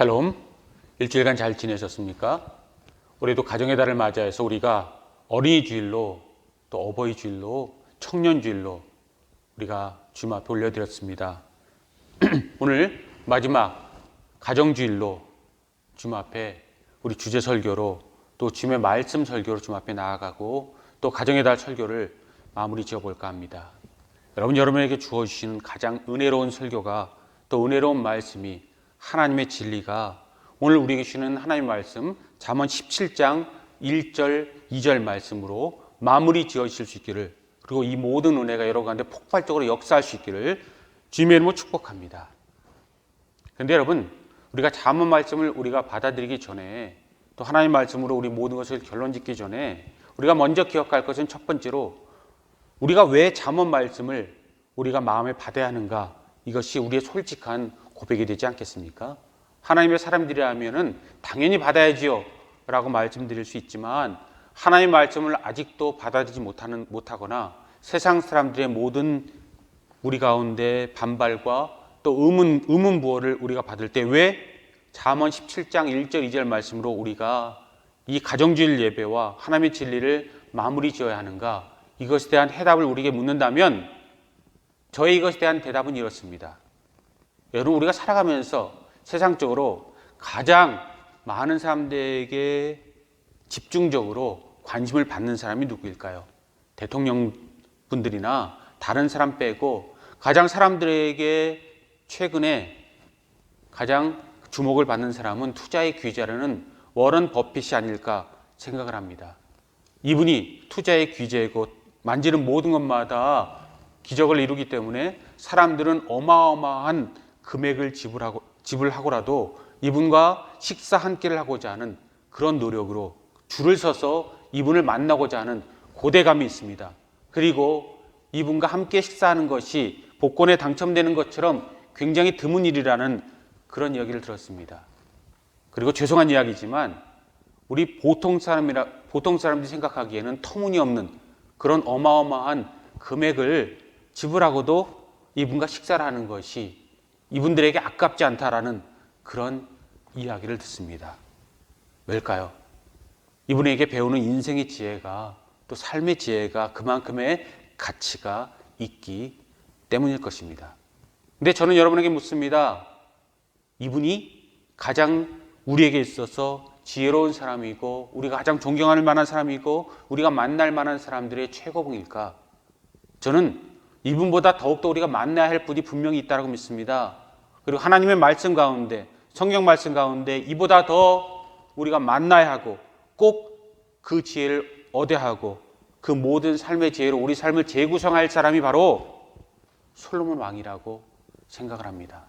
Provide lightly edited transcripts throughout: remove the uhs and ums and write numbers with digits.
샬롬, 일주일간 잘 지내셨습니까? 올해도 가정의 달을 맞이해서 우리가 어린이 주일로 또 어버이 주일로 청년 주일로 우리가 주님 앞에 올려드렸습니다. 오늘 마지막 가정 주일로 주님 앞에 우리 주제 설교로 또 주님의 말씀 설교로 주님 앞에 나아가고 또 가정의 달 설교를 마무리 지어볼까 합니다. 여러분에게 주어주시는 가장 은혜로운 설교가 또 은혜로운 말씀이 하나님의 진리가 오늘 우리에게 주시는 하나님의 말씀 잠언 17장 1절 2절 말씀으로 마무리 지어주실 수 있기를, 그리고 이 모든 은혜가 여러분 가운데 폭발적으로 역사할 수 있기를 주님의 이름으로 축복합니다. 그런데 여러분, 우리가 잠언 말씀을 우리가 받아들이기 전에, 또 하나님의 말씀으로 우리 모든 것을 결론 짓기 전에 우리가 먼저 기억할 것은 첫 번째로 우리가 왜 잠언 말씀을 우리가 마음에 받아야 하는가, 이것이 우리의 솔직한 고백이 되지 않겠습니까? 하나님의 사람들이라면 당연히 받아야지요 라고 말씀드릴 수 있지만, 하나님의 말씀을 아직도 받아들이지 못하거나 세상 사람들의 모든 우리 가운데 반발과 또 의문부호를 우리가 받을 때 왜 잠언 17장 1절 2절 말씀으로 우리가 이 가정주일 예배와 하나님의 진리를 마무리 지어야 하는가, 이것에 대한 해답을 우리에게 묻는다면 저의 이것에 대한 대답은 이렇습니다. 여러분, 우리가 살아가면서 세상적으로 가장 많은 사람들에게 집중적으로 관심을 받는 사람이 누구일까요? 대통령 분들이나 다른 사람 빼고 가장 사람들에게 최근에 가장 주목을 받는 사람은 투자의 귀재라는 워런 버핏이 아닐까 생각을 합니다. 이분이 투자의 귀재이고 만지는 모든 것마다 기적을 이루기 때문에 사람들은 어마어마한 금액을 지불하고라도 이분과 식사 한 끼를 하고자 하는 그런 노력으로 줄을 서서 이분을 만나고자 하는 고대감이 있습니다. 그리고 이분과 함께 식사하는 것이 복권에 당첨되는 것처럼 굉장히 드문 일이라는 그런 이야기를 들었습니다. 그리고 죄송한 이야기지만 우리 보통 사람들이 생각하기에는 터무니없는 그런 어마어마한 금액을 지불하고도 이분과 식사를 하는 것이 이분들에게 아깝지 않다라는 그런 이야기를 듣습니다. 왜일까요? 이분에게 배우는 인생의 지혜가, 또 삶의 지혜가 그만큼의 가치가 있기 때문일 것입니다. 근데 저는 여러분에게 묻습니다. 이분이 가장 우리에게 있어서 지혜로운 사람이고 우리가 가장 존경할 만한 사람이고 우리가 만날 만한 사람들의 최고봉일까? 저는 이분보다 더욱더 우리가 만나야 할 분이 분명히 있다고 믿습니다. 그리고 하나님의 말씀 가운데, 성경 말씀 가운데 이보다 더 우리가 만나야 하고 꼭 그 지혜를 얻어야 하고 그 모든 삶의 지혜로 우리 삶을 재구성할 사람이 바로 솔로몬 왕이라고 생각을 합니다.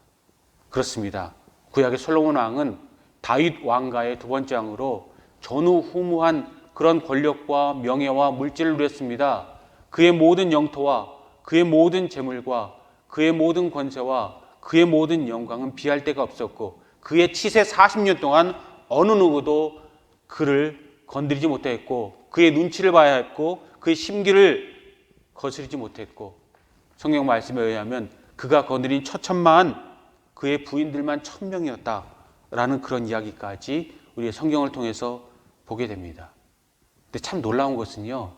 그렇습니다. 구약의 솔로몬 왕은 다윗 왕가의 두 번째 왕으로 전후후무한 그런 권력과 명예와 물질을 누렸습니다. 그의 모든 영토와 그의 모든 재물과 그의 모든 권세와 그의 모든 영광은 비할 데가 없었고, 그의 치세 40년 동안 어느 누구도 그를 건드리지 못했고, 그의 눈치를 봐야 했고, 그의 심기를 거스르지 못했고, 성경 말씀에 의하면 그가 건드린 처천만 그의 부인들만 1000명이었다라는 그런 이야기까지 우리의 성경을 통해서 보게 됩니다. 근데 참 놀라운 것은요,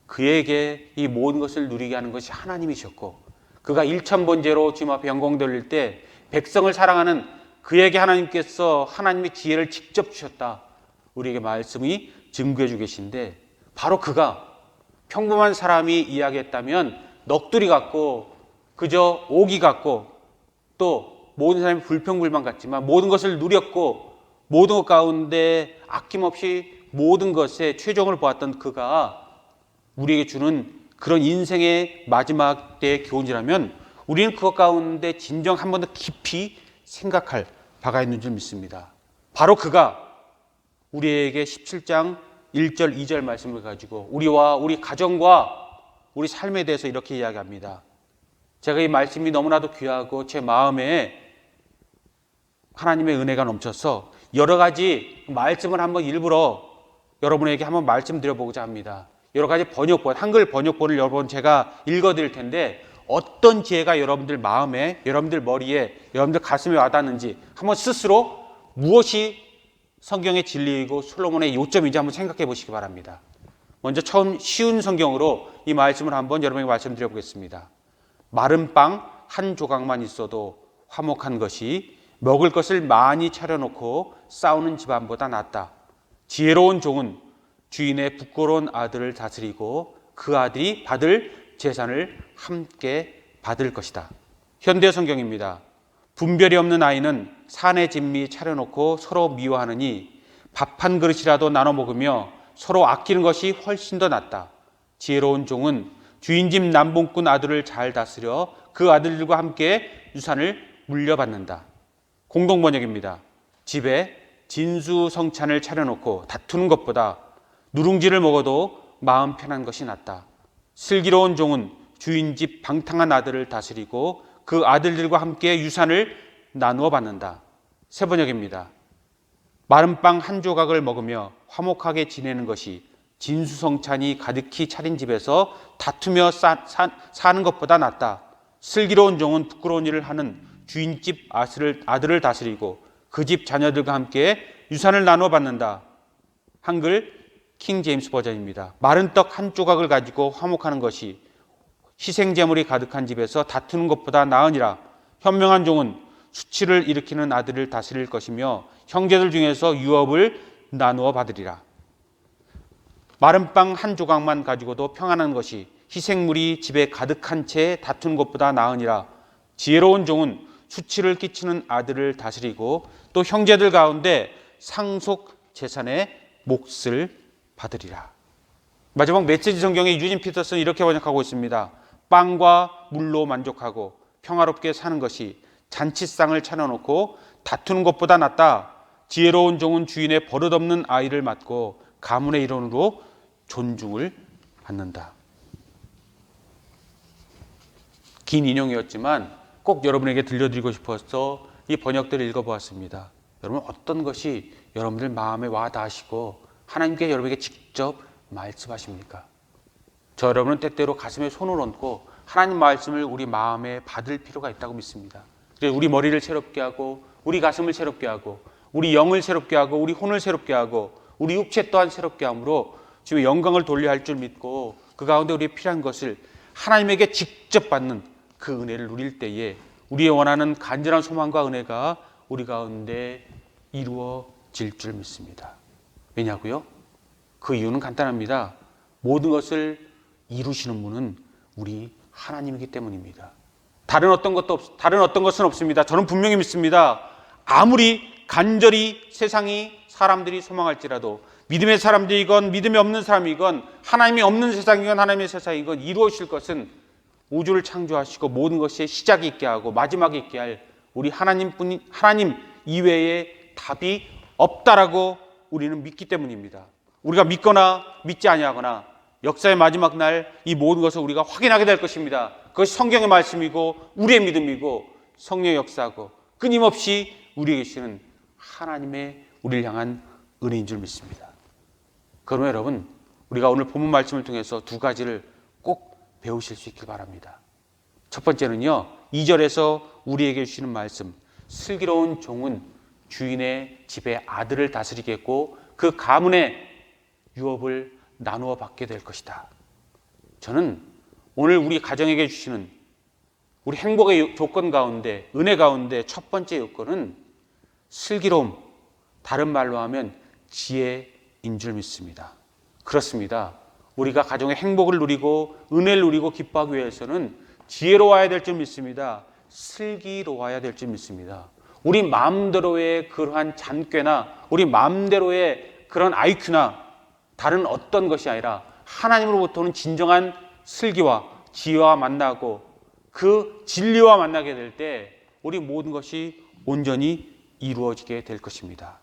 그에게 이 모든 것을 누리게 하는 것이 하나님이셨고, 그가 1000번째로 주님 앞에 영광 돌릴 때 백성을 사랑하는 그에게 하나님께서 하나님의 지혜를 직접 주셨다, 우리에게 말씀이 증거해 주고 계신데, 바로 그가 평범한 사람이 이야기했다면 넋두리 같고 그저 오기 같고 또 모든 사람이 불평불만 같지만 모든 것을 누렸고 모든 것 가운데 아낌없이 모든 것에 최종을 보았던 그가 우리에게 주는 그런 인생의 마지막 때의 교훈이라면 우리는 그것 가운데 진정 한 번 더 깊이 생각할 바가 있는 줄 믿습니다. 바로 그가 우리에게 17장 1절 2절 말씀을 가지고 우리와 우리 가정과 우리 삶에 대해서 이렇게 이야기합니다. 제가 이 말씀이 너무나도 귀하고 제 마음에 하나님의 은혜가 넘쳐서 여러 가지 말씀을 한번 일부러 여러분에게 한번 말씀드려보고자 합니다. 여러 가지 번역본, 한글 번역본을 여러분 제가 읽어드릴 텐데 어떤 지혜가 여러분들 마음에, 여러분들 머리에, 여러분들 가슴에 와닿는지 한번 스스로 무엇이 성경의 진리이고 솔로몬의 요점인지 한번 생각해 보시기 바랍니다. 먼저 처음 쉬운 성경으로 이 말씀을 한번 여러분에게 말씀드려 보겠습니다. 마른 빵 한 조각만 있어도 화목한 것이 먹을 것을 많이 차려놓고 싸우는 집안보다 낫다. 지혜로운 종은 주인의 부끄러운 아들을 다스리고 그 아들이 받을 재산을 함께 받을 것이다. 현대 성경입니다. 분별이 없는 아이는 사내 진미 차려놓고 서로 미워하느니 밥 한 그릇이라도 나눠 먹으며 서로 아끼는 것이 훨씬 더 낫다. 지혜로운 종은 주인집 남봉꾼 아들을 잘 다스려 그 아들들과 함께 유산을 물려받는다. 공동번역입니다. 집에 진수성찬을 차려놓고 다투는 것보다 누룽지를 먹어도 마음 편한 것이 낫다. 슬기로운 종은 주인집 방탕한 아들을 다스리고 그 아들들과 함께 유산을 나누어 받는다. 새번역입니다. 마른 빵 한 조각을 먹으며 화목하게 지내는 것이 진수성찬이 가득히 차린 집에서 다투며 사는 것보다 낫다. 슬기로운 종은 부끄러운 일을 하는 주인집 아들을 다스리고 그 집 자녀들과 함께 유산을 나누어 받는다. 한글 킹 제임스 버전입니다. 마른 떡 한 조각을 가지고 화목하는 것이 희생제물이 가득한 집에서 다투는 것보다 나으니라. 현명한 종은 수치를 일으키는 아들을 다스릴 것이며 형제들 중에서 유업을 나누어 받으리라. 마른 빵 한 조각만 가지고도 평안한 것이 희생물이 집에 가득한 채 다투는 것보다 나으니라. 지혜로운 종은 수치를 끼치는 아들을 다스리고 또 형제들 가운데 상속 재산의 몫을 받으리라. 마지막 메시지 성경의 유진 피터슨 이렇게 번역하고 있습니다. 빵과 물로 만족하고 평화롭게 사는 것이 잔치상을 차려놓고 다투는 것보다 낫다. 지혜로운 종은 주인의 버릇없는 아이를 맡고 가문의 일원으로 존중을 받는다. 긴 인용이었지만 꼭 여러분에게 들려드리고 싶어서 이 번역들을 읽어보았습니다. 여러분 어떤 것이 여러분들 마음에 와 닿으시고 하나님께 여러분에게 직접 말씀하십니까? 저 여러분은 때때로 가슴에 손을 얹고 하나님 말씀을 우리 마음에 받을 필요가 있다고 믿습니다. 그래서 우리 머리를 새롭게 하고 우리 가슴을 새롭게 하고 우리 영을 새롭게 하고 우리 혼을 새롭게 하고 우리 육체 또한 새롭게 함으로 주의 영광을 돌려야 할 줄 믿고 그 가운데 우리의 필요한 것을 하나님에게 직접 받는 그 은혜를 누릴 때에 우리의 원하는 간절한 소망과 은혜가 우리 가운데 이루어질 줄 믿습니다. 왜냐고요? 그 이유는 간단합니다. 모든 것을 이루시는 분은 우리 하나님이기 때문입니다. 다른 어떤 것은 없습니다. 저는 분명히 믿습니다. 아무리 간절히 세상이 사람들이 소망할지라도 믿음의 사람들이건 믿음이 없는 사람이건 하나님이 없는 세상이건 하나님의 세상이건 이루어질 것은 우주를 창조하시고 모든 것에 시작이 있게 하고 마지막이 있게 할 우리 하나님 이외에 답이 없다라고 우리는 믿기 때문입니다. 우리가 믿거나 믿지 아니하거나 역사의 마지막 날 이 모든 것을 우리가 확인하게 될 것입니다. 그것이 성경의 말씀이고 우리의 믿음이고 성령의 역사고 끊임없이 우리에게 주시는 하나님의 우리를 향한 은혜인 줄 믿습니다. 그러면 여러분 우리가 오늘 본문 말씀을 통해서 두 가지를 꼭 배우실 수 있길 바랍니다. 첫 번째는요, 2절에서 우리에게 주시는 말씀, 슬기로운 종은 주인의 집에 아들을 다스리겠고 그 가문의 유업을 나누어 받게 될 것이다. 저는 오늘 우리 가정에게 주시는 우리 행복의 조건 가운데, 은혜 가운데 첫 번째 요건은 슬기로움, 다른 말로 하면 지혜인 줄 믿습니다. 그렇습니다. 우리가 가정의 행복을 누리고 은혜를 누리고 기뻐하기 위해서는 지혜로워야 될 줄 믿습니다. 슬기로워야 될 줄 믿습니다. 우리 마음대로의 그러한 잔꾀나 우리 마음대로의 그런 IQ나 다른 어떤 것이 아니라 하나님으로부터 오는 진정한 슬기와 지혜와 만나고 그 진리와 만나게 될 때 우리 모든 것이 온전히 이루어지게 될 것입니다.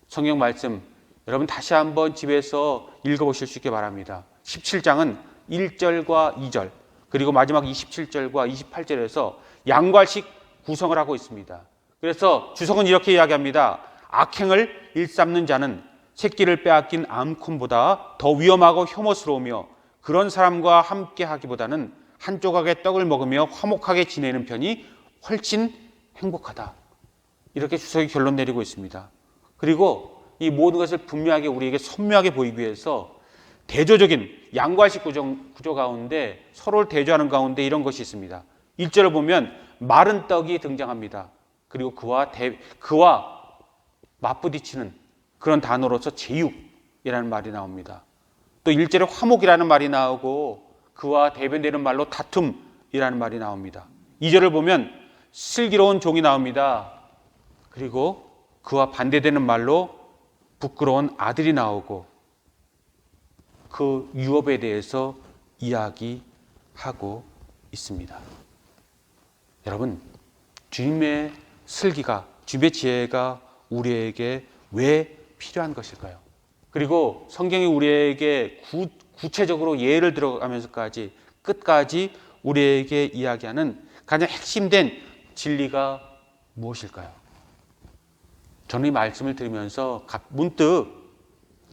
성경 말씀 여러분 다시 한번 집에서 읽어보실 수 있게 바랍니다. 17장은 1절과 2절 그리고 마지막 27절과 28절에서 양괄식 구성을 하고 있습니다. 그래서 주석은 이렇게 이야기합니다. 악행을 일삼는 자는 새끼를 빼앗긴 암컷보다 더 위험하고 혐오스러우며 그런 사람과 함께 하기보다는 한 조각의 떡을 먹으며 화목하게 지내는 편이 훨씬 행복하다. 이렇게 주석이 결론 내리고 있습니다. 그리고 이 모든 것을 분명하게 우리에게 선명하게 보이기 위해서 대조적인 양과식 구조 가운데 서로를 대조하는 가운데 이런 것이 있습니다. 1절을 보면 마른 떡이 등장합니다. 그리고 그와 맞부딪히는 그런 단어로서 제육이라는 말이 나옵니다. 또 1절에 화목이라는 말이 나오고 그와 대변되는 말로 다툼이라는 말이 나옵니다. 2절을 보면 슬기로운 종이 나옵니다. 그리고 그와 반대되는 말로 부끄러운 아들이 나오고 그 유업에 대해서 이야기하고 있습니다. 여러분, 주님의 슬기가, 주님의 지혜가 우리에게 왜 필요한 것일까요? 그리고 성경이 우리에게 구체적으로 예를 들어가면서까지 끝까지 우리에게 이야기하는 가장 핵심된 진리가 무엇일까요? 저는 이 말씀을 들으면서 문득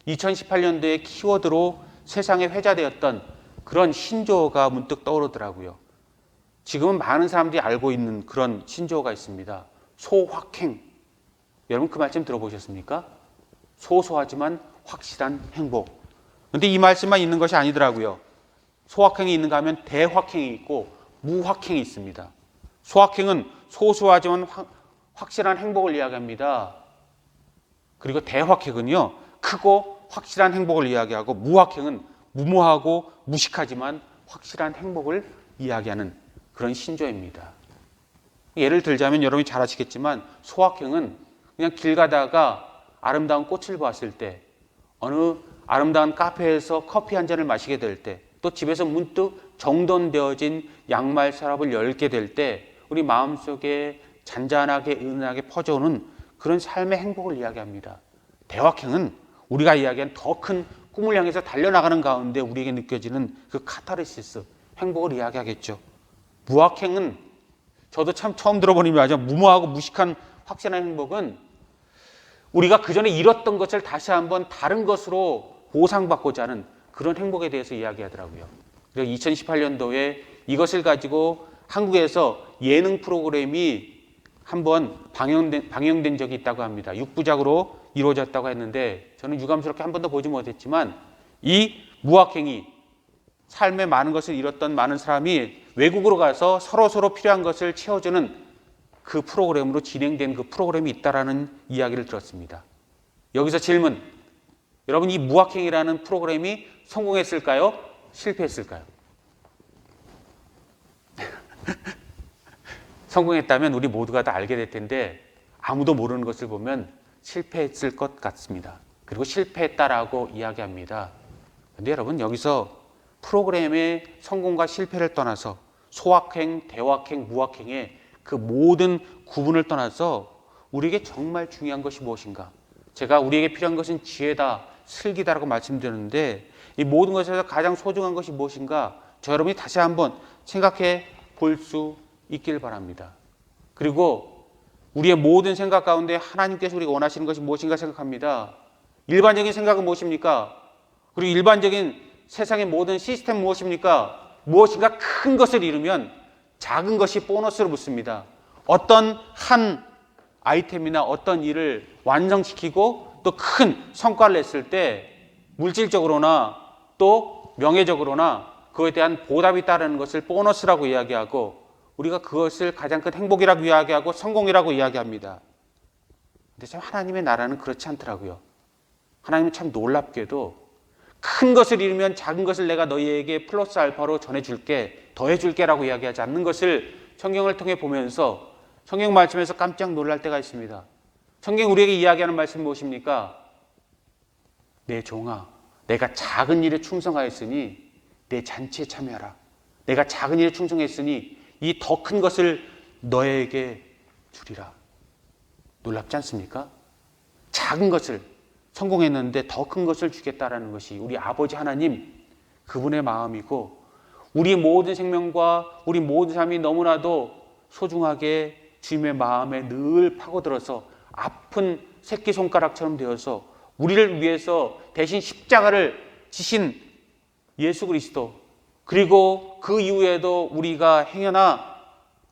2018년도에 키워드로 세상에 회자되었던 그런 신조어가 문득 떠오르더라고요. 지금은 많은 사람들이 알고 있는 그런 신조어가 있습니다. 소확행. 여러분 그 말씀 들어보셨습니까? 소소하지만 확실한 행복. 그런데 이 말씀만 있는 것이 아니더라고요. 소확행이 있는가 하면 대확행이 있고 무확행이 있습니다. 소확행은 소소하지만 확실한 행복을 이야기합니다. 그리고 대확행은요, 크고 확실한 행복을 이야기하고, 무확행은 무모하고 무식하지만 확실한 행복을 이야기하는 그런 신조어입니다. 예를 들자면 여러분이 잘 아시겠지만 소확행은 그냥 길 가다가 아름다운 꽃을 봤을 때, 어느 아름다운 카페에서 커피 한 잔을 마시게 될 때, 또 집에서 문득 정돈되어진 양말 서랍을 열게 될 때 우리 마음속에 잔잔하게 은은하게 퍼져오는 그런 삶의 행복을 이야기합니다. 대확행은 우리가 이야기한 더 큰 꿈을 향해서 달려나가는 가운데 우리에게 느껴지는 그 카타르시스, 행복을 이야기하겠죠. 무확행은 저도 참 처음 들어보는 말이죠. 무모하고 무식한 확실한 행복은 우리가 그전에 잃었던 것을 다시 한번 다른 것으로 보상받고자 하는 그런 행복에 대해서 이야기하더라고요. 그래서 2018년도에 이것을 가지고 한국에서 예능 프로그램이 한번 방영된 적이 있다고 합니다. 6부작으로 이루어졌다고 했는데 저는 유감스럽게 한 번도 보지 못했지만 이 무학행이 삶에 많은 것을 잃었던 많은 사람이 외국으로 가서 서로 필요한 것을 채워주는 그 프로그램으로 진행된 그 프로그램이 있다라는 이야기를 들었습니다. 여기서 질문, 여러분 이 무학행이라는 프로그램이 성공했을까요? 실패했을까요? 성공했다면 우리 모두가 다 알게 될 텐데 아무도 모르는 것을 보면 실패했을 것 같습니다. 그리고 실패했다라고 이야기합니다. 그런데 여러분 여기서 프로그램의 성공과 실패를 떠나서 소확행, 대확행, 무확행의 그 모든 구분을 떠나서 우리에게 정말 중요한 것이 무엇인가? 제가 우리에게 필요한 것은 지혜다, 슬기다라고 말씀드렸는데 이 모든 것에서 가장 소중한 것이 무엇인가? 저 여러분이 다시 한번 생각해 볼 수 있길 바랍니다. 그리고 우리의 모든 생각 가운데 하나님께서 우리가 원하시는 것이 무엇인가 생각합니다. 일반적인 생각은 무엇입니까? 그리고 일반적인 세상의 모든 시스템은 무엇입니까? 무엇인가 큰 것을 이루면 작은 것이 보너스로 붙습니다. 어떤 한 아이템이나 어떤 일을 완성시키고 또 큰 성과를 냈을 때 물질적으로나 또 명예적으로나 그에 대한 보답이 따르는 것을 보너스라고 이야기하고 우리가 그것을 가장 큰 행복이라고 이야기하고 성공이라고 이야기합니다. 근데 참 하나님의 나라는 그렇지 않더라고요. 하나님은 참 놀랍게도 큰 것을 이루면 작은 것을 내가 너희에게 플러스 알파로 전해줄게, 더해줄게라고 이야기하지 않는 것을 성경을 통해 보면서 성경 말씀에서 깜짝 놀랄 때가 있습니다. 성경 우리에게 이야기하는 말씀이 무엇입니까? 내 종아, 내가 작은 일에 충성하였으니 내 잔치에 참여하라. 내가 작은 일에 충성했으니 이 더 큰 것을 너에게 주리라. 놀랍지 않습니까? 작은 것을 성공했는데 더 큰 것을 주겠다라는 것이 우리 아버지 하나님 그분의 마음이고 우리 모든 생명과 우리 모든 삶이 너무나도 소중하게 주님의 마음에 늘 파고들어서 아픈 새끼손가락처럼 되어서 우리를 위해서 대신 십자가를 지신 예수 그리스도 그리고 그 이후에도 우리가 행여나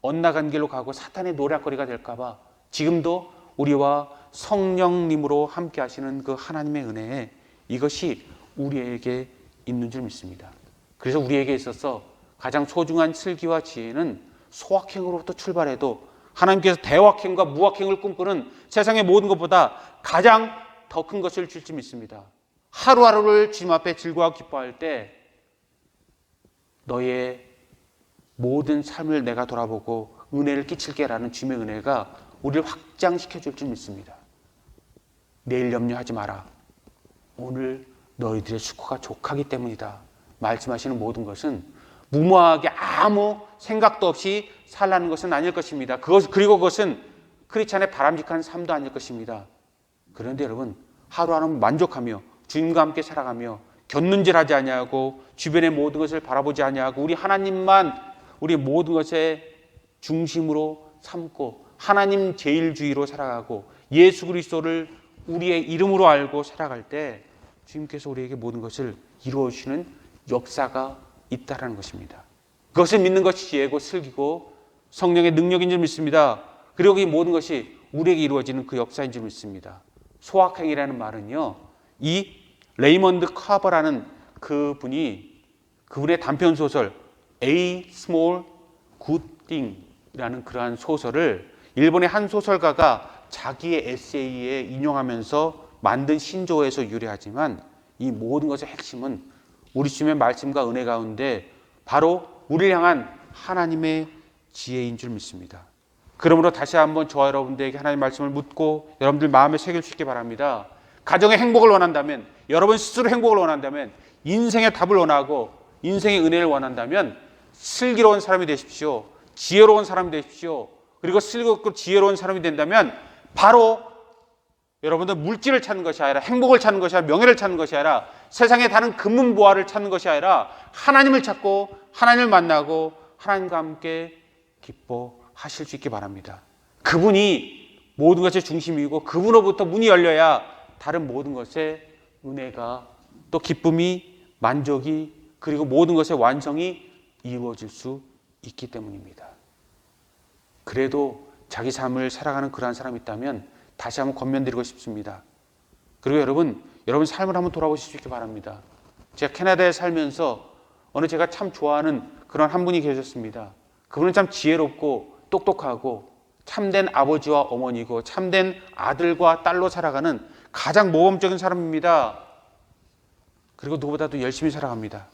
엇나간 길로 가고 사탄의 노략거리가 될까 봐 지금도 우리와 성령님으로 함께 하시는 그 하나님의 은혜, 이것이 우리에게 있는 줄 믿습니다. 그래서 우리에게 있어서 가장 소중한 슬기와 지혜는 소확행으로부터 출발해도 하나님께서 대확행과 무확행을 꿈꾸는 세상의 모든 것보다 가장 더 큰 것을 줄지 믿습니다. 하루하루를 주님 앞에 즐거워 기뻐할 때 너의 모든 삶을 내가 돌아보고 은혜를 끼칠게라는 주님의 은혜가 우리를 확장시켜 줄 줄 믿습니다. 내일 염려하지 마라. 오늘 너희들의 수고가 족하기 때문이다. 말씀하시는 모든 것은 무모하게 아무 생각도 없이 살라는 것은 아닐 것입니다. 그리고 그것은 크리스찬의 바람직한 삶도 아닐 것입니다. 그런데 여러분, 하루하루 만족하며 주님과 함께 살아가며 곁눈질하지 아니하고 주변의 모든 것을 바라보지 아니하고 우리 하나님만 우리 모든 것의 중심으로 삼고 하나님 제일주의로 살아가고 예수 그리스도를 우리의 이름으로 알고 살아갈 때 주님께서 우리에게 모든 것을 이루어 주시는 역사가 있다라는 것입니다. 그것을 믿는 것이 지혜고 슬기고 성령의 능력인 줄 믿습니다. 그리고 이 모든 것이 우리에게 이루어지는 그 역사인 줄 믿습니다. 소확행이라는 말은요, 이 레이먼드 카버라는 그분의 단편 소설 A Small Good Thing이라는 그러한 소설을 일본의 한 소설가가 자기의 에세이에 인용하면서 만든 신조어에서 유래하지만 이 모든 것의 핵심은 우리 주님의 말씀과 은혜 가운데 바로 우리를 향한 하나님의 지혜인 줄 믿습니다. 그러므로 다시 한번 저와 여러분들에게 하나님의 말씀을 묻고 여러분들 마음에 새길 수 있게 바랍니다. 가정의 행복을 원한다면, 여러분 스스로 행복을 원한다면, 인생의 답을 원하고 인생의 은혜를 원한다면 슬기로운 사람이 되십시오. 지혜로운 사람이 되십시오. 그리고 슬기롭고 지혜로운 사람이 된다면 바로 여러분들 물질을 찾는 것이 아니라 행복을 찾는 것이 아니라 명예를 찾는 것이 아니라 세상의 다른 금문보화를 찾는 것이 아니라 하나님을 찾고 하나님을 만나고 하나님과 함께 기뻐하실 수 있기 바랍니다. 그분이 모든 것의 중심이고 그분으로부터 문이 열려야 다른 모든 것의 은혜가 또 기쁨이 만족이 그리고 모든 것의 완성이 이루어질 수 있기 때문입니다. 그래도 자기 삶을 살아가는 그러한 사람이 있다면 다시 한번 권면드리고 싶습니다. 그리고 여러분 삶을 한번 돌아보실 수 있기 바랍니다. 제가 캐나다에 살면서 어느 제가 참 좋아하는 그런 한 분이 계셨습니다. 그분은 참 지혜롭고 똑똑하고 참된 아버지와 어머니고 참된 아들과 딸로 살아가는 가장 모범적인 사람입니다. 그리고 누구보다도 열심히 살아갑니다.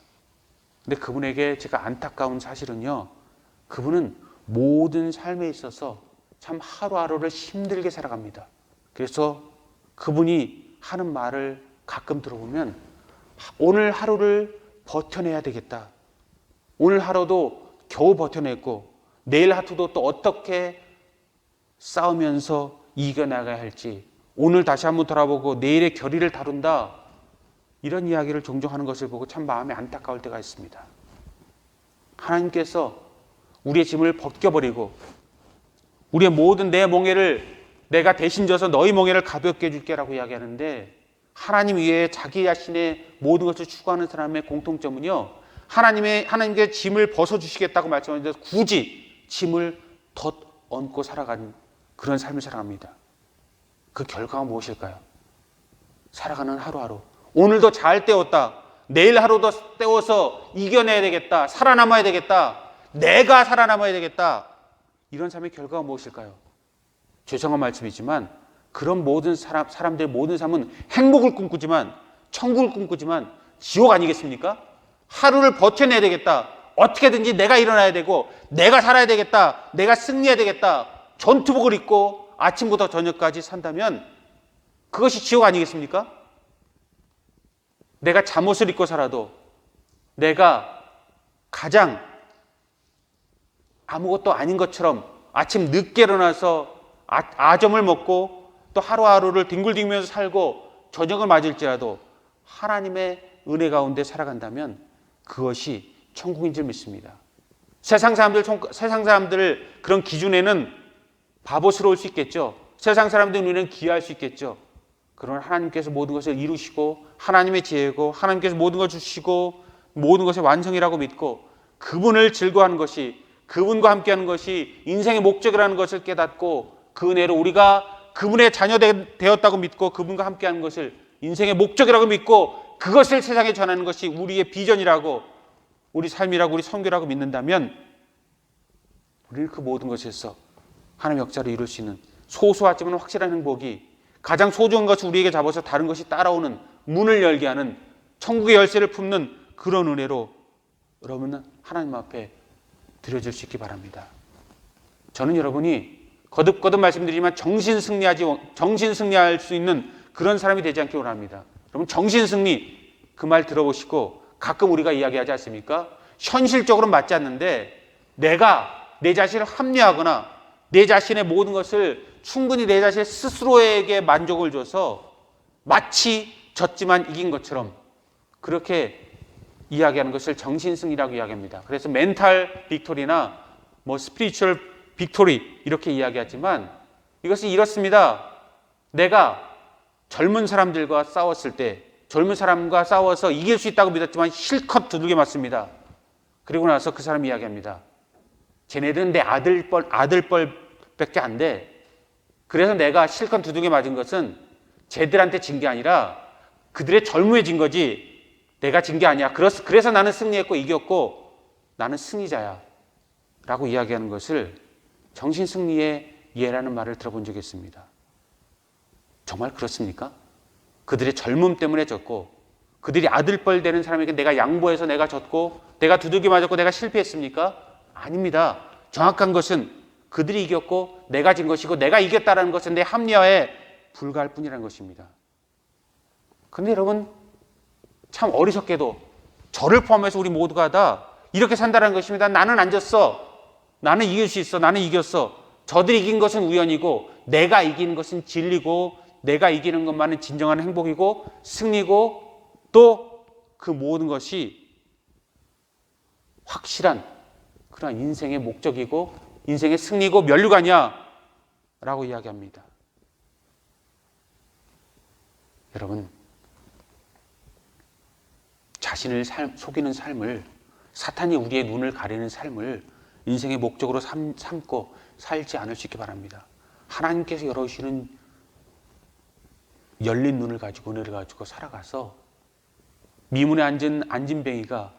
근데 그분에게 제가 안타까운 사실은요, 그분은 모든 삶에 있어서 참 하루하루를 힘들게 살아갑니다. 그래서 그분이 하는 말을 가끔 들어보면 오늘 하루를 버텨내야 되겠다. 오늘 하루도 겨우 버텨냈고 내일 하루도 또 어떻게 싸우면서 이겨나가야 할지 오늘 다시 한번 돌아보고 내일의 결의를 다룬다. 이런 이야기를 종종 하는 것을 보고 참 마음이 안타까울 때가 있습니다. 하나님께서 우리의 짐을 벗겨버리고 우리의 모든 내 멍에를 내가 대신 져서 너희 멍에를 가볍게 해줄게라고 이야기하는데 하나님 위에 자기 자신의 모든 것을 추구하는 사람의 공통점은요, 하나님께 짐을 벗어주시겠다고 말씀하는데 굳이 짐을 덧 얹고 살아가는 그런 삶을 살아갑니다. 그 결과가 무엇일까요? 살아가는 하루하루. 오늘도 잘 때웠다. 내일 하루도 때워서 이겨내야 되겠다. 살아남아야 되겠다. 내가 살아남아야 되겠다. 이런 삶의 결과가 무엇일까요? 죄송한 말씀이지만 그런 모든 사람들의 모든 삶은 행복을 꿈꾸지만 천국을 꿈꾸지만 지옥 아니겠습니까? 하루를 버텨내야 되겠다. 어떻게든지 내가 일어나야 되고 내가 살아야 되겠다. 내가 승리해야 되겠다. 전투복을 입고 아침부터 저녁까지 산다면 그것이 지옥 아니겠습니까? 내가 잠옷을 입고 살아도 내가 가장 아무것도 아닌 것처럼 아침 늦게 일어나서 아점을 먹고 또 하루하루를 뒹굴뒹굴면서 살고 저녁을 맞을지라도 하나님의 은혜 가운데 살아간다면 그것이 천국인 줄 믿습니다. 세상 사람들 그런 기준에는 바보스러울 수 있겠죠. 세상 사람들 눈에는 기이할 수 있겠죠. 그러나 하나님께서 모든 것을 이루시고 하나님의 지혜고 하나님께서 모든 걸 주시고 모든 것의 완성이라고 믿고 그분을 즐거워하는 것이 그분과 함께하는 것이 인생의 목적이라는 것을 깨닫고 그 은혜로 우리가 그분의 자녀 되었다고 믿고 그분과 함께하는 것을 인생의 목적이라고 믿고 그것을 세상에 전하는 것이 우리의 비전이라고, 우리 삶이라고, 우리 선교라고 믿는다면 우리는 그 모든 것에서 하나님의 역사를 이룰 수 있는 소소하지만 확실한 행복이, 가장 소중한 것을 우리에게 잡아서 다른 것이 따라오는 문을 열게 하는 천국의 열쇠를 품는 그런 은혜로 여러분은 하나님 앞에 드려질 수 있기 바랍니다. 저는 여러분이 거듭거듭 말씀드리지만 정신 승리할 수 있는 그런 사람이 되지 않기 원합니다. 여러분, 정신 승리, 그 말 들어보시고 가끔 우리가 이야기하지 않습니까? 현실적으로 맞지 않는데 내가 내 자신을 합리화하거나 내 자신의 모든 것을 충분히 내 자신 스스로에게 만족을 줘서 마치 졌지만 이긴 것처럼 그렇게 이야기하는 것을 정신승리라고 이야기합니다. 그래서 멘탈 빅토리나 스피리추얼 빅토리 이렇게 이야기하지만 이것은 이렇습니다. 내가 젊은 사람들과 싸웠을 때, 젊은 사람과 싸워서 이길 수 있다고 믿었지만 실컷 두들겨 맞습니다. 그리고 나서 그 사람이 이야기합니다. 쟤네들은 내 아들뻘밖에 안 돼. 그래서 내가 실컷 두들겨 맞은 것은 쟤들한테 진 게 아니라 그들의 젊음에 진 거지 내가 진 게 아니야. 그래서 나는 승리했고 이겼고 나는 승리자야 라고 이야기하는 것을 정신승리의 예라는 말을 들어본 적이 있습니다. 정말 그렇습니까? 그들의 젊음 때문에 졌고 그들이 아들뻘 되는 사람에게 내가 양보해서 내가 졌고 내가 두들겨 맞았고 내가 실패했습니까? 아닙니다. 정확한 것은 그들이 이겼고 내가 진 것이고 내가 이겼다는 것은 내 합리화에 불과할 뿐이라는 것입니다. 그런데 여러분, 참 어리석게도 저를 포함해서 우리 모두가 다 이렇게 산다는 것입니다. 나는 안 졌어. 나는 이길 수 있어. 나는 이겼어. 저들이 이긴 것은 우연이고 내가 이기는 것은 진리고 내가 이기는 것만은 진정한 행복이고 승리고 또 그 모든 것이 확실한 그런 인생의 목적이고 인생의 승리고 면류관이야 라고 이야기합니다. 여러분, 자신을 속이는 삶을, 사탄이 우리의 눈을 가리는 삶을 인생의 목적으로 삼고 살지 않을 수 있기 바랍니다. 하나님께서 열어주시는 열린 눈을 가지고 은혜를 가지고 살아가서 미문에 앉은 안진뱅이가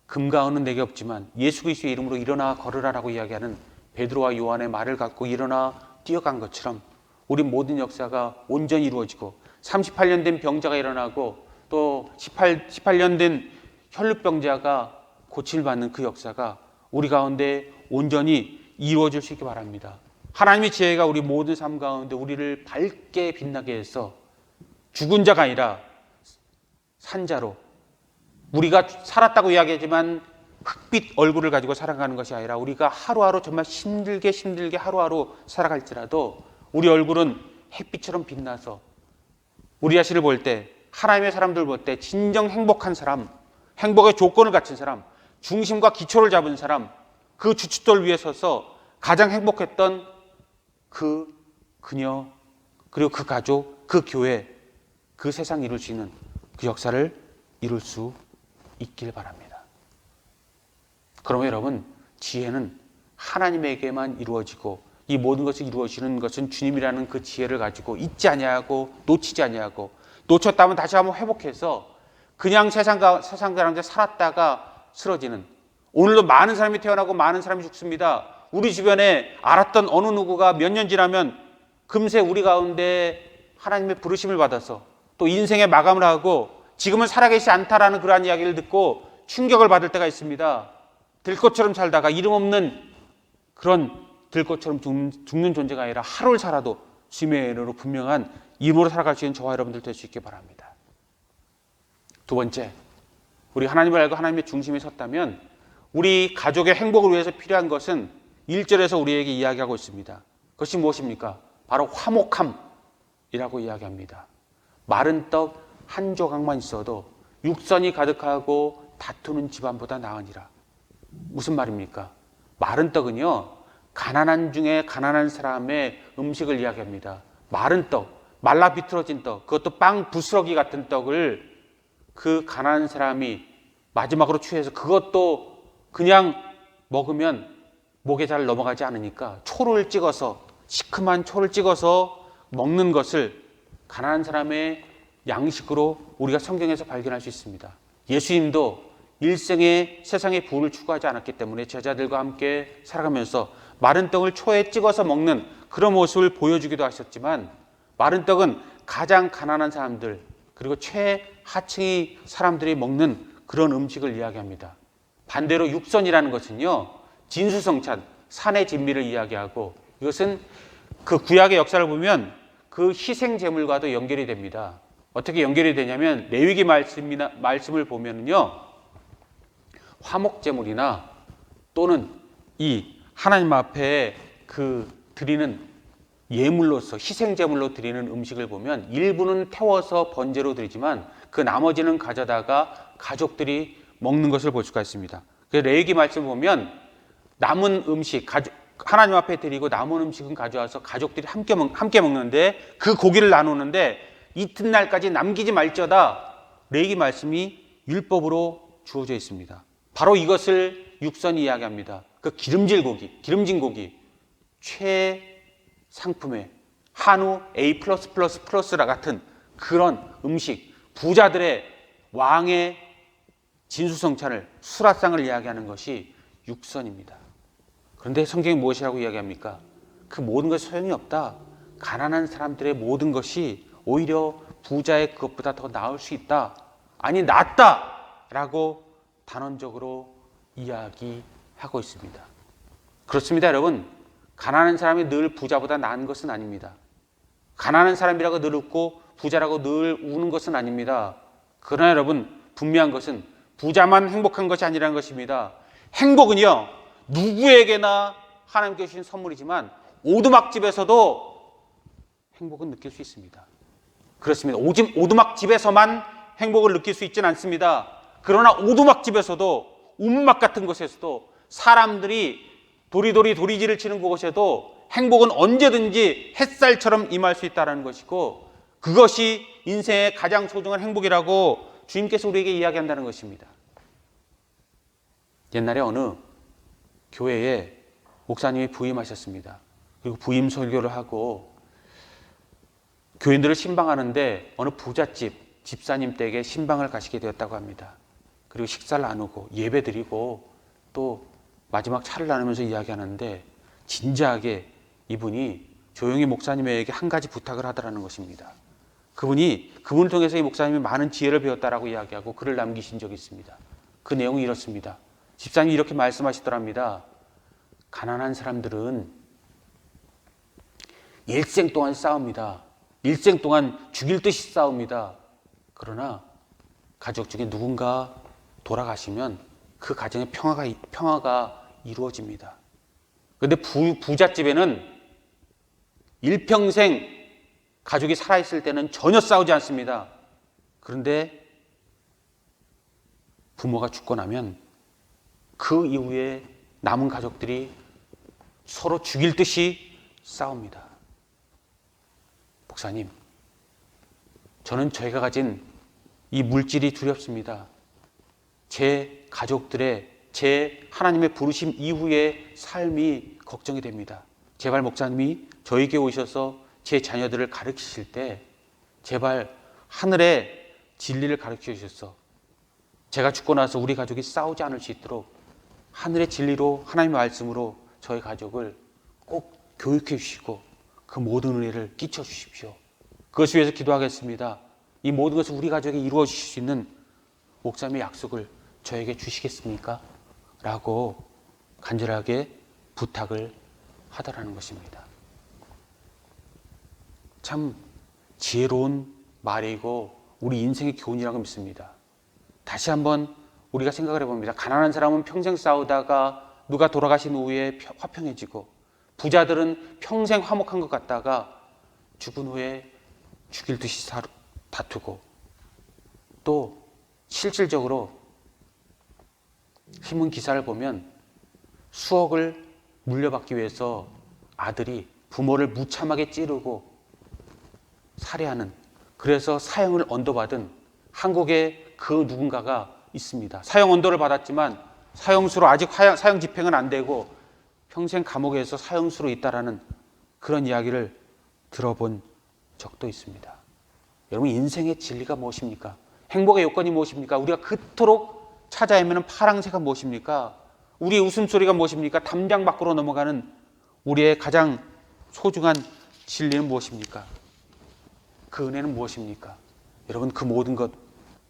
금과 은은 내게 없지만 예수 그리스도의 이름으로 일어나 걸으라라고 이야기하는 베드로와 요한의 말을 갖고 일어나 뛰어간 것처럼 우리 모든 역사가 온전히 이루어지고 38년 된 병자가 일어나고 또 18년 된 혈루병자가 고침을 받는 그 역사가 우리 가운데 온전히 이루어질 수 있기 바랍니다. 하나님의 지혜가 우리 모든 삶 가운데 우리를 밝게 빛나게 해서 죽은 자가 아니라 산자로, 우리가 살았다고 이야기하지만 흑빛 얼굴을 가지고 살아가는 것이 아니라 우리가 하루하루 정말 힘들게 하루하루 살아갈지라도 우리 얼굴은 햇빛처럼 빛나서 우리 자신을 볼 때, 하나님의 사람들 볼 때 진정 행복한 사람, 행복의 조건을 갖춘 사람, 중심과 기초를 잡은 사람, 그 주춧돌 위에 서서 가장 행복했던 그녀, 그리고 그 가족, 그 교회, 그 세상 이룰 수 있는 그 역사를 이룰 수 있길 바랍니다. 그러면 여러분, 지혜는 하나님에게만 이루어지고 이 모든 것을 이루어지는 것은 주님이라는 그 지혜를 가지고 잊지 아니하고 놓치지 아니하고 놓쳤다면 다시 한번 회복해서 그냥 세상 가운데 살았다가 쓰러지는, 오늘도 많은 사람이 태어나고 많은 사람이 죽습니다. 우리 주변에 알았던 어느 누구가 몇 년 지나면 금세 우리 가운데 하나님의 부르심을 받아서 또 인생의 마감을 하고 지금은 살아계시지 않다라는 그러한 이야기를 듣고 충격을 받을 때가 있습니다. 들꽃처럼 살다가 이름 없는 그런 들꽃처럼 죽는 존재가 아니라 하루를 살아도 주님의 은혜로 분명한 이름으로 살아갈 수 있는 저와 여러분들 될 수 있기 바랍니다. 두 번째, 우리 하나님을 알고 하나님의 중심에 섰다면 우리 가족의 행복을 위해서 필요한 것은 1절에서 우리에게 이야기하고 있습니다. 그것이 무엇입니까? 바로 화목함이라고 이야기합니다. 마른 떡 한 조각만 있어도 육선이 가득하고 다투는 집안보다 나으니라. 무슨 말입니까? 마른 떡은요, 가난한 중에 가난한 사람의 음식을 이야기합니다. 마른 떡, 말라 비틀어진 떡, 그것도 빵 부스러기 같은 떡을 그 가난한 사람이 마지막으로 취해서 그것도 그냥 먹으면 목에 잘 넘어가지 않으니까 초를 찍어서 시큼한 초를 찍어서 먹는 것을 가난한 사람의 양식으로 우리가 성경에서 발견할 수 있습니다. 예수님도 일생에 세상의 부를 추구하지 않았기 때문에 제자들과 함께 살아가면서 마른 떡을 초에 찍어서 먹는 그런 모습을 보여주기도 하셨지만, 마른 떡은 가장 가난한 사람들, 그리고 최하층의 사람들이 먹는 그런 음식을 이야기합니다. 반대로 육선이라는 것은요, 진수성찬, 산의 진미를 이야기하고, 이것은 그 구약의 역사를 보면 그 희생 제물과도 연결이 됩니다. 어떻게 연결이 되냐면 레위기 말씀을 보면요, 화목 제물이나 또는 이 하나님 앞에 그 드리는 예물로서 희생 제물로 드리는 음식을 보면 일부는 태워서 번제로 드리지만 그 나머지는 가져다가 가족들이 먹는 것을 볼 수가 있습니다. 그 레위기 말씀을 보면 남은 음식, 하나님 앞에 드리고 남은 음식은 가져와서 가족들이 함께 먹는데, 그 고기를 나누는데 이튿날까지 남기지 말지어다, 레위기 말씀이 율법으로 주어져 있습니다. 바로 이것을 육선이 이야기합니다. 그 기름진 고기, 최상품의 한우 A+++라 같은 그런 음식, 부자들의 왕의 진수성찬을, 수라상을 이야기하는 것이 육선입니다. 그런데 성경이 무엇이라고 이야기합니까? 그 모든 것이 소용이 없다. 가난한 사람들의 모든 것이 오히려 부자의 그것보다 더 나을 수 있다. 아니, 낫다! 라고 단언적으로 이야기하고 있습니다. 그렇습니다, 여러분. 가난한 사람이 늘 부자보다 나은 것은 아닙니다. 가난한 사람이라고 늘 웃고 부자라고 늘 우는 것은 아닙니다. 그러나 여러분, 분명한 것은 부자만 행복한 것이 아니라는 것입니다. 행복은요, 누구에게나 하나님께 주신 선물이지만 오두막집에서도 행복은 느낄 수 있습니다. 그렇습니다. 오두막집에서만 행복을 느낄 수 있지는 않습니다. 그러나 오두막집에서도, 움막 같은 곳에서도, 사람들이 도리도리질을 치는 곳에도 행복은 언제든지 햇살처럼 임할 수 있다는 것이고, 그것이 인생의 가장 소중한 행복이라고 주님께서 우리에게 이야기한다는 것입니다. 옛날에 어느 교회에 목사님이 부임하셨습니다. 그리고 부임 설교를 하고 교인들을 신방하는데 어느 부잣집 집사님 댁에 신방을 가시게 되었다고 합니다. 그리고 식사를 나누고 예배드리고 또 마지막 차를 나누면서 이야기하는데, 진지하게 이분이 조용히 목사님에게 한 가지 부탁을 하더라는 것입니다. 그분을 통해서 이 목사님이 많은 지혜를 배웠다라고 이야기하고 글을 남기신 적이 있습니다. 그 내용이 이렇습니다. 집사님이 이렇게 말씀하시더랍니다. 가난한 사람들은 일생 동안 싸웁니다. 일생 동안 죽일 듯이 싸웁니다. 그러나 가족 중에 누군가 돌아가시면 그 가정에 평화가 이루어집니다. 그런데 부잣집에는 일평생 가족이 살아있을 때는 전혀 싸우지 않습니다. 그런데 부모가 죽고 나면 그 이후에 남은 가족들이 서로 죽일 듯이 싸웁니다. 목사님, 저는 저희가 가진 이 물질이 두렵습니다. 제 가족들의, 제 하나님의 부르심 이후의 삶이 걱정이 됩니다. 제발 목사님이 저에게 오셔서 제 자녀들을 가르치실 때 제발 하늘의 진리를 가르쳐 주셔서 제가 죽고 나서 우리 가족이 싸우지 않을 수 있도록 하늘의 진리로, 하나님의 말씀으로 저희 가족을 꼭 교육해 주시고 그 모든 은혜를 끼쳐 주십시오. 그것을 위해서 기도하겠습니다. 이 모든 것을 우리 가족에 이루어 주실 수 있는 목사님의 약속을 저에게 주시겠습니까? 라고 간절하게 부탁을 하더라는 것입니다. 참 지혜로운 말이고 우리 인생의 교훈이라고 믿습니다. 다시 한번 우리가 생각을 해봅니다. 가난한 사람은 평생 싸우다가 누가 돌아가신 후에 화평해지고, 부자들은 평생 화목한 것 같다가 죽은 후에 죽일 듯이 다투고, 또 실질적으로 신문 기사를 보면 수억을 물려받기 위해서 아들이 부모를 무참하게 찌르고 살해하는, 그래서 사형을 언도받은 한국의 그 누군가가 있습니다. 사형 언도를 받았지만 사형수로 아직 사형 집행은 안 되고 평생 감옥에서 사형수로 있다라는 그런 이야기를 들어본 적도 있습니다. 여러분, 인생의 진리가 무엇입니까? 행복의 요건이 무엇입니까? 우리가 그토록 찾아 헤매는 파랑새가 무엇입니까? 우리의 웃음소리가 무엇입니까? 담장 밖으로 넘어가는 우리의 가장 소중한 진리는 무엇입니까? 그 은혜는 무엇입니까? 여러분, 그 모든 것,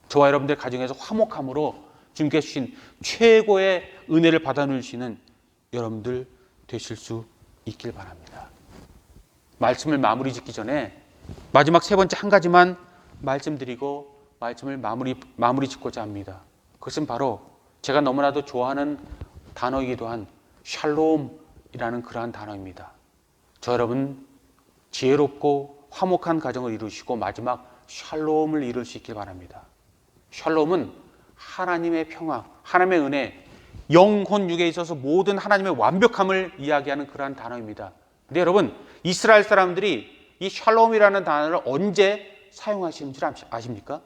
저와 여러분들 가정에서 화목함으로 주님께서 주신 최고의 은혜를 받아 누리시는 여러분들 되실 수 있길 바랍니다. 말씀을 마무리 짓기 전에 마지막 세 번째 한 가지만 말씀드리고 말씀을 마무리 짓고자 합니다. 그것은 바로 제가 너무나도 좋아하는 단어이기도 한 샬롬이라는 그러한 단어입니다. 저 여러분 지혜롭고 화목한 가정을 이루시고 마지막 샬롬을 이룰 수 있길 바랍니다. 샬롬은 하나님의 평화, 하나님의 은혜, 영혼 육에 있어서 모든 하나님의 완벽함을 이야기하는 그러한 단어입니다. 근데 여러분, 이스라엘 사람들이 이 샬롬이라는 단어를 언제 사용하시는 줄 아십니까?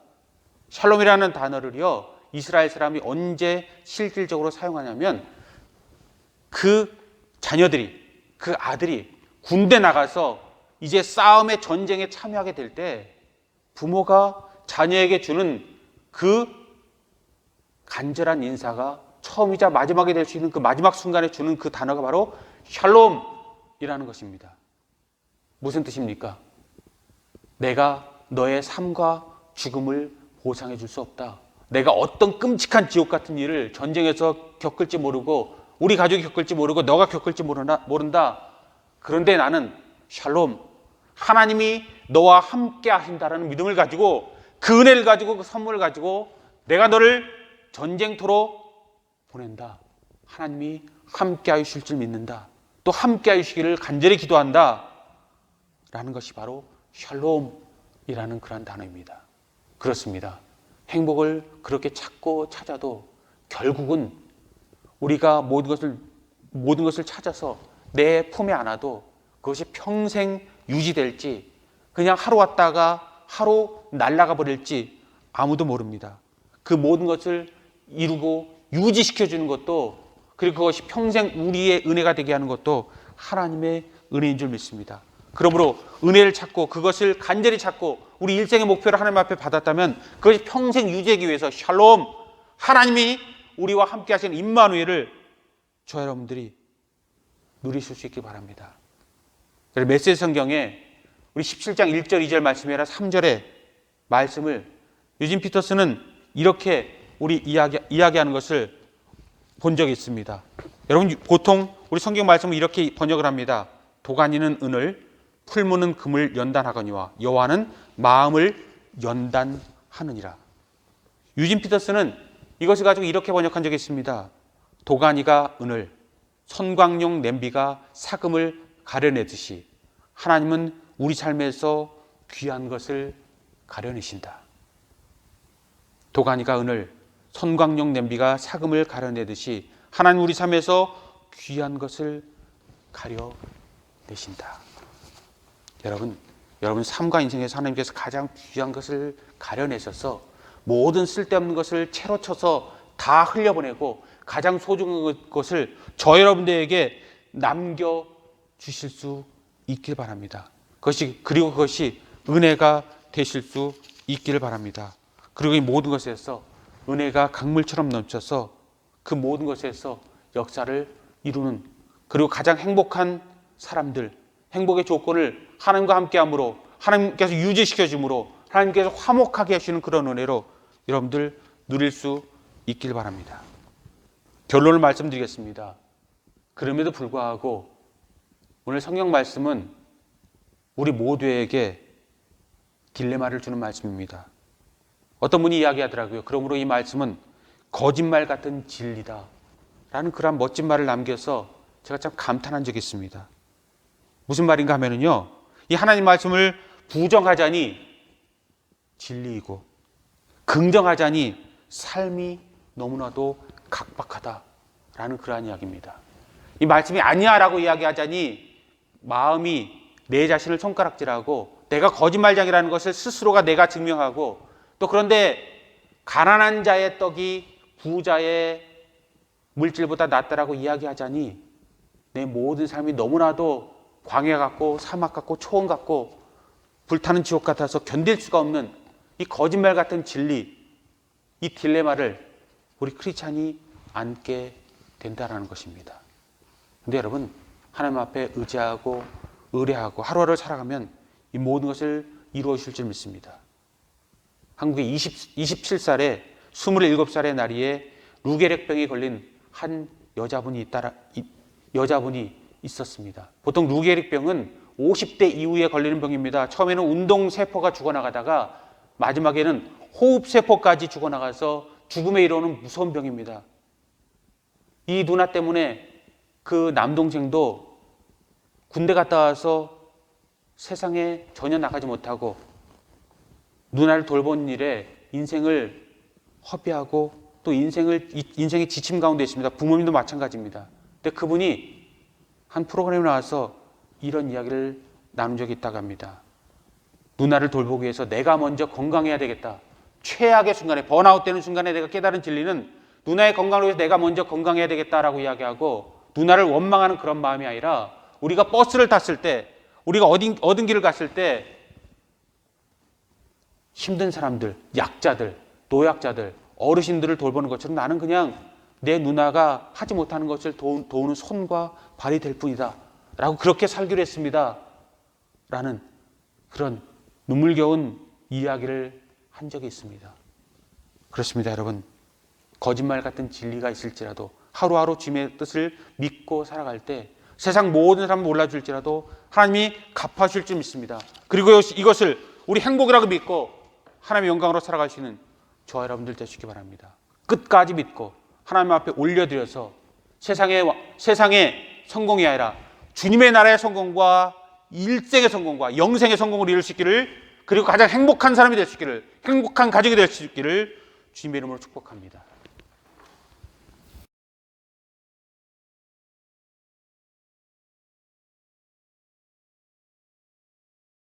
샬롬이라는 단어를요, 이스라엘 사람이 언제 실질적으로 사용하냐면 그 자녀들이, 그 아들이 군대 나가서 이제 싸움의 전쟁에 참여하게 될 때 부모가 자녀에게 주는 그 간절한 인사가 처음이자 마지막이 될 수 있는 그 마지막 순간에 주는 그 단어가 바로 샬롬이라는 것입니다. 무슨 뜻입니까? 내가 너의 삶과 죽음을 보상해 줄 수 없다. 내가 어떤 끔찍한 지옥 같은 일을 전쟁에서 겪을지 모르고 우리 가족이 겪을지 모르고 너가 겪을지 모른다. 그런데 나는 샬롬, 하나님이 너와 함께 하신다라는 믿음을 가지고 그 은혜를 가지고 그 선물을 가지고 내가 너를 전쟁터로 보낸다. 하나님이 함께 하실 줄 믿는다. 또 함께 하시기를 간절히 기도한다. 라는 것이 바로 샬롬이라는 그런 단어입니다. 그렇습니다. 행복을 그렇게 찾고 찾아도 결국은 우리가 모든 것을 찾아서 내 품에 안아도 그것이 평생 유지될지 그냥 하루 왔다가 하루 날아가 버릴지 아무도 모릅니다. 그 모든 것을 이루고 유지시켜주는 것도, 그리고 그것이 평생 우리의 은혜가 되게 하는 것도 하나님의 은혜인 줄 믿습니다. 그러므로 은혜를 찾고 그것을 간절히 찾고 우리 일생의 목표를 하나님 앞에 받았다면 그것이 평생 유지하기 위해서 샬롬, 하나님이 우리와 함께 하시는 임마누엘을 저 여러분들이 누리실 수 있기 바랍니다. 메시지 성경에 우리 17장 1절 2절 말씀이 아니라 3절의 말씀을 유진 피터스는 이렇게 우리 이야기하는 것을 본 적이 있습니다. 여러분, 보통 우리 성경 말씀을 이렇게 번역을 합니다. 도가니는 은을, 풀무는 금을 연단하거니와 여호와는 마음을 연단하느니라. 유진 피터스는 이것을 가지고 이렇게 번역한 적이 있습니다. 도가니가 은을, 선광용 냄비가 사금을 가려내듯이 하나님은 우리 삶에서 귀한 것을 가려내신다. 도가니가 은을, 선광용 냄비가 사금을 가려내듯이 하나님 우리 삶에서 귀한 것을 가려내신다. 여러분 삶과 인생에서 하나님께서 가장 귀한 것을 가려내셔서 모든 쓸데없는 것을 채로 쳐서 다 흘려보내고 가장 소중한 것을 저 여러분들에게 남겨주실 수 있길 바랍니다. 그리고 그것이 은혜가 되실 수 있기를 바랍니다. 그리고 이 모든 것에서 은혜가 강물처럼 넘쳐서 그 모든 것에서 역사를 이루는, 그리고 가장 행복한 사람들, 행복의 조건을 하나님과 함께함으로, 하나님께서 유지시켜줌으로, 하나님께서 화목하게 하시는 그런 은혜로 여러분들 누릴 수 있길 바랍니다. 결론을 말씀드리겠습니다. 그럼에도 불구하고 오늘 성경 말씀은 우리 모두에게 딜레마를 주는 말씀입니다. 어떤 분이 이야기하더라고요. 그러므로 이 말씀은 거짓말 같은 진리다 라는 그런 멋진 말을 남겨서 제가 참 감탄한 적이 있습니다. 무슨 말인가 하면은요, 이 하나님 말씀을 부정하자니 진리이고 긍정하자니 삶이 너무나도 각박하다라는 그러한 이야기입니다. 이 말씀이 아니야 라고 이야기하자니 마음이 내 자신을 손가락질하고 내가 거짓말장이라는 것을 스스로가 내가 증명하고, 또 그런데 가난한 자의 떡이 부자의 물질보다 낫다라고 이야기하자니 내 모든 삶이 너무나도 광야 같고 사막 같고 초원 같고 불타는 지옥 같아서 견딜 수가 없는 이 거짓말 같은 진리, 이 딜레마를 우리 크리스찬이 안게 된다라는 것입니다. 그런데 여러분, 하나님 앞에 의지하고 의뢰하고 하루하루 살아가면 이 모든 것을 이루어 주실 줄 믿습니다. 한국에 27살에 27살의 나이에 루게릭병에 걸린 한 여자분이 있었습니다. 보통 루게릭병은 50대 이후에 걸리는 병입니다. 처음에는 운동세포가 죽어나가다가 마지막에는 호흡세포까지 죽어나가서 죽음에 이르는 무서운 병입니다. 이 누나 때문에 그 남동생도 군대 갔다 와서 세상에 전혀 나가지 못하고 누나를 돌본 일에 인생을 허비하고 또 인생의 지침 가운데 있습니다. 부모님도 마찬가지입니다. 근데 그분이 한 프로그램에 나와서 이런 이야기를 나눈 적이 있다고 합니다. 누나를 돌보기 위해서 내가 먼저 건강해야 되겠다. 최악의 순간에, 번아웃 되는 순간에 내가 깨달은 진리는 누나의 건강을 위해서 내가 먼저 건강해야 되겠다라고 이야기하고, 누나를 원망하는 그런 마음이 아니라 우리가 버스를 탔을 때, 우리가 어딘 길을 갔을 때 힘든 사람들, 약자들, 노약자들, 어르신들을 돌보는 것처럼 나는 그냥 내 누나가 하지 못하는 것을 도우는 손과 발이 될 뿐이다 라고 그렇게 살기로 했습니다 라는 그런 눈물겨운 이야기를 한 적이 있습니다. 그렇습니다, 여러분. 거짓말 같은 진리가 있을지라도 하루하루 주님의 뜻을 믿고 살아갈 때 세상 모든 사람은 몰라줄지라도 하나님이 갚아주실 줄 믿습니다. 그리고 이것을 우리 행복이라고 믿고 하나님의 영광으로 살아갈 수 있는 저와 여러분들 되시기 바랍니다. 끝까지 믿고 하나님 앞에 올려드려서 세상의 성공이 아니라 주님의 나라의 성공과 일생의 성공과 영생의 성공을 이룰 수 있기를, 그리고 가장 행복한 사람이 될 수 있기를, 행복한 가족이 될 수 있기를 주님의 이름으로 축복합니다.